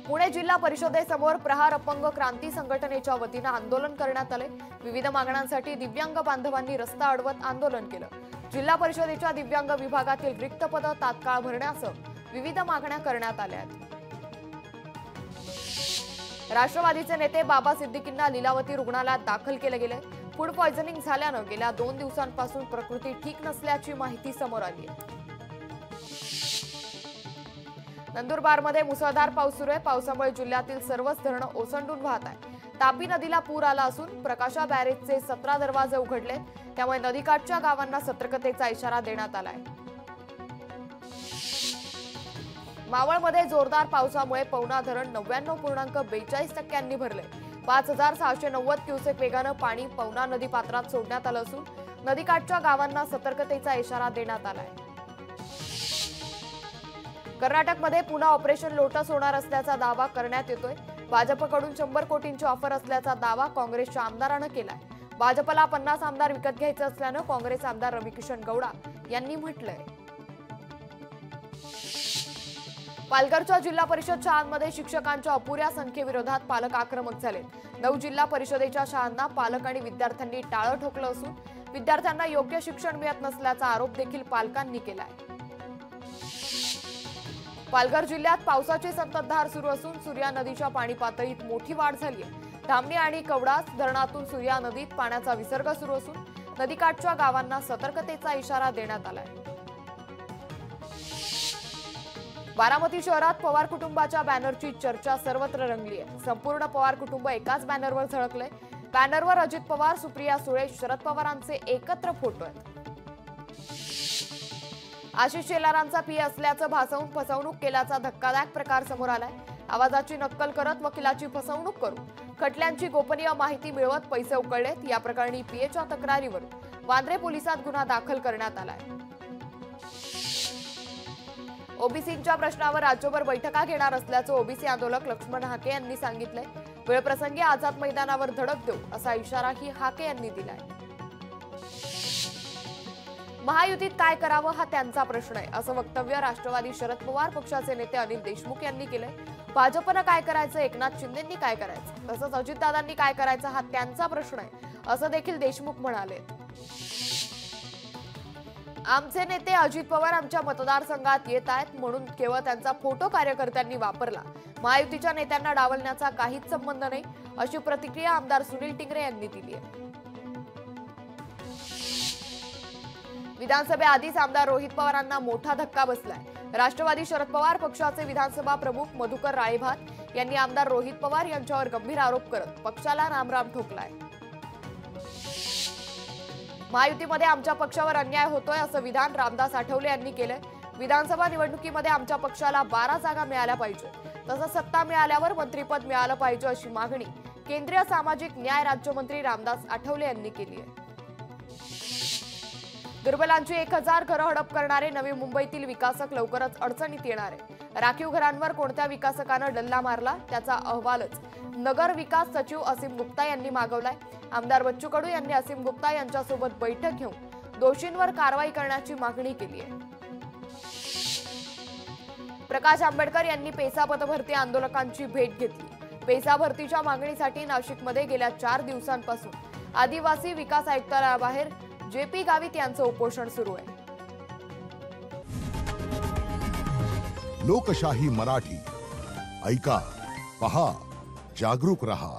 पुणे जिल्हा परिषदेसमोर प्रहार अपंग क्रांती संघटनेच्या वतीने आंदोलन करण्यात आले। विविध मागण्यांसाठी दिव्यांग बांधवांनी रस्ता अडवत आंदोलन केलं। जिल्हा परिषदेच्या दिव्यांग विभागातील रिक्त पदं तात्काळ भरण्यासह विविध मागण्या करण्यात आल्या आहेत। राष्ट्रवादीचे नेते बाबा सिद्दीकींना लीलावती रुग्णालयात दाखल केले गेले। फूड पॉइझनिंग झाल्यानं गेल्या 2 दिवसांपासून प्रकृती ठीक नसल्याची माहिती समोर आली आहे। नंदुरबारमध्ये मुसळधार पाऊस सुरू आहे। पावसामुळे जिल्ह्यातील सर्वच धरणं ओसंडून वाहत आहे। तापी नदीला पूर आला असून प्रकाशा बॅरेजचे 17 दरवाजे उघडले, त्यामुळे नदीकाठच्या गावांना सतर्कतेचा इशारा देण्यात आलाय। मावळमध्ये जोरदार पावसामुळे पवना धरण 99.42% भरले। 5690 क्युसेक वेगानं पाणी पवना नदी पात्रात सोडण्यात आलं असून नदीकाठच्या गावांना सतर्कतेचा इशारा देण्यात आलाय। कर्नाटकमध्ये पुन्हा ऑपरेशन लोटस होणार असल्याचा दावा करण्यात येतोय। भाजपकडून 100 कोटींची ऑफर असल्याचा दावा काँग्रेसच्या आमदारानं केलाय। भाजपला 50 आमदार विकत घ्यायचे असल्यानं काँग्रेस आमदार रविकिशन गौडा यांनी म्हटलंय। पालघरच्या जिल्हा परिषद शाळांमध्ये शिक्षकांच्या अपुऱ्या संख्येविरोधात पालक आक्रमक झाले। 9 जिल्हा परिषदेच्या शाळांना पालक आणि विद्यार्थ्यांनी टाळं ठोकलं असून विद्यार्थ्यांना योग्य शिक्षण मिळत नसल्याचा आरोप देखील पालकांनी केलाय। पालघर जिल्ह्यात पावसाची संततधार सुरू असून सूर्या नदीच्या पाणी पातळीत मोठी वाढ झाली आहे। धामणी आणि कवडास धरणातून सूर्या नदीत पाण्याचा विसर्ग सुरू असून नदीकाठच्या गावांना सतर्कतेचा इशारा देण्यात आलाय। बारामती शहरात पवार कुटुंबाच्या बॅनरची चर्चा सर्वत्र रंगली आहे। संपूर्ण पवार कुटुंब एकाच बॅनरवर झळकले। बॅनरवर अजित पवार, सुप्रिया सुळे, शरद पवारांचे एकत्र फोटो आहेत। आशिष शेलारांचा पी असल्याचं भासवून फसवणूक केल्याचा धक्कादायक प्रकार समोर आलाय। आवाजाची नक्कल करत वकिलाची फसवणूक करून खटल्यांची गोपनीय माहिती मिळवत पैसे उकळलेत। या प्रकरणी पीएच्या तक्रारीवर वांद्रे पोलिसात गुन्हा दाखल करण्यात आलाय। ओबीसींच्या प्रश्नावर राज्यभर बैठका घेणार असल्याचं ओबीसी आंदोलक लक्ष्मण हाके यांनी सांगितलंय। वेळप्रसंगी आझाद मैदानावर धडक देऊ असा इशाराही हाके यांनी दिलाय। महायुतीत काय करावं हा त्यांचा प्रश्न आहे असं वक्तव्य राष्ट्रवादी शरद पवार पक्षाचे नेते अनिल देशमुख यांनी केलंय। भाजपनं काय करायचं, एकनाथ शिंदेंनी काय करायचं, तसंच अजितदादांनी काय करायचं हा त्यांचा प्रश्न आहे असं देखील देशमुख म्हणाले। आमचे नेते अजित पवार आमच्या मतदारसंघात येत आहेत म्हणून केवळ त्यांचा फोटो कार्यकर्त्यांनी वापरला। महायुतीच्या नेत्यांना डावलण्याचा काहीच संबंध नाही अशी प्रतिक्रिया आमदार सुनील टिंगरे यांनी दिली आहे। विधानसभेआधीच आमदार रोहित पवारांना मोठा धक्का बसलाय। राष्ट्रवादी शरद पवार पक्षाचे विधानसभा प्रमुख मधुकर राळेभात यांनी आमदार रोहित पवार यांच्यावर गंभीर आरोप करत पक्षाला रामराम ठोकलाय। महायुतीमध्ये आमच्या पक्षावर अन्याय होतोय असं विधान रामदास आठवले यांनी केलंय। विधानसभा निवडणुकीमध्ये आमच्या पक्षाला 12 जागा मिळाल्या पाहिजे, तसंच सत्ता मिळाल्यावर मंत्रिपद मिळालं पाहिजे अशी मागणी केंद्रीय सामाजिक न्याय राज्यमंत्री रामदास आठवले यांनी केली आहे। दुर्बलांची 1000 घरं हडप करणारे नवी मुंबईतील विकासक लवकरच अडचणीत येणार आहे। राखीव घरांवर कोणत्या विकासकानं डल्ला मारला त्याचा अहवालच नगर विकास सचिव असीम गुप्ता यांनी मागवलाय। आमदार बच्चू कडू यांनी असीम गुप्ता यांच्यासोबत बैठक घेऊन दोषींवर कारवाई करण्याची मागणी केली आहे। प्रकाश आंबेडकर यांनी पेसा पदभरती आंदोलकांची भेट घेतली। पेसा भरतीच्या मागणीसाठी नाशिकमध्ये गेल्या 4 दिवसांपासून आदिवासी विकास आयुक्तालयाबाहेर जेपी गावित यांचं उपोषण सुरू आहे। लोकशाही मराठी ऐका, पहा, जागरूक रहा।